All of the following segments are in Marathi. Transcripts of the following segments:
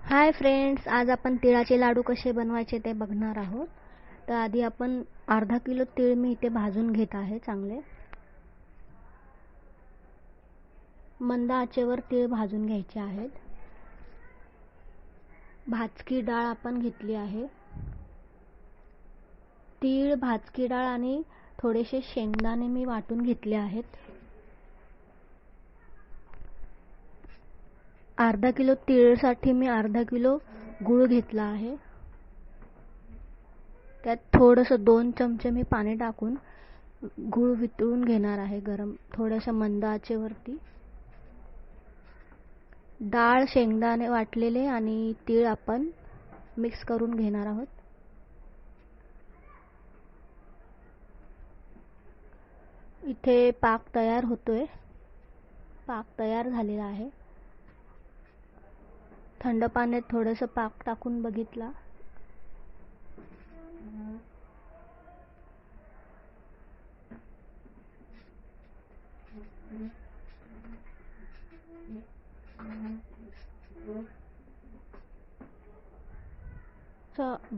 हाय फ्रेंड्स, आज आपण तिळाचे लाडू कसे बनवायचे ते बघणार आहोत. तर आधी आपण अर्धा किलो तीळ मी इथे भाजून घेत आहे. चांगले मंद आचेवर तीळ भाजून घ्यायचे आहेत. भाजकी डाळ आपण घेतली आहे. तीळ, भाजकी डाळ आणि थोडेसे शेंगदाणे मी वाटून घेतले आहेत. अर्धा किलो तीळसाठी मी अर्धा किलो गूळ घेतला आहे. त्यात थोडंसं 2 चमचे मी पाणी टाकून गूळ वितळून घेणार आहे. गरम थोड्याशा मंद आचेवरती डाळ, शेंगदाणे वाटलेले आणि तीळ आपण मिक्स करून घेणार आहोत. इथे पाक तयार होतोय. पाक तयार झालेला आहे. थंड पाण्यात थोडंसं पाक टाकून बघितला.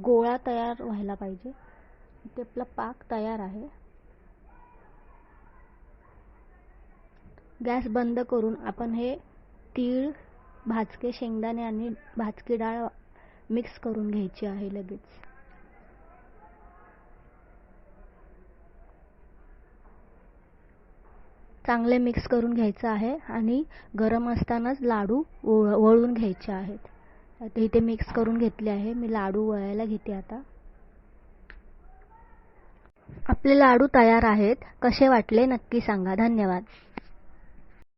गोळा तयार व्हायला पाहिजे. इथे आपला पाक तयार आहे. गॅस बंद करून आपण हे तीळ, भाजके शेंगदाणे आणि भाजकी डाळ मिक्स करून घ्यायची आहे. लगेच चांगले मिक्स करून घ्यायचं आहे आणि गरम असतानाच लाडू वळून घ्यायचे आहेत. आता इथे मिक्स करून घेतले आहे. मी लाडू वळायला घेते. आता आपले लाडू तयार आहेत. कसे वाटले नक्की सांगा. धन्यवाद.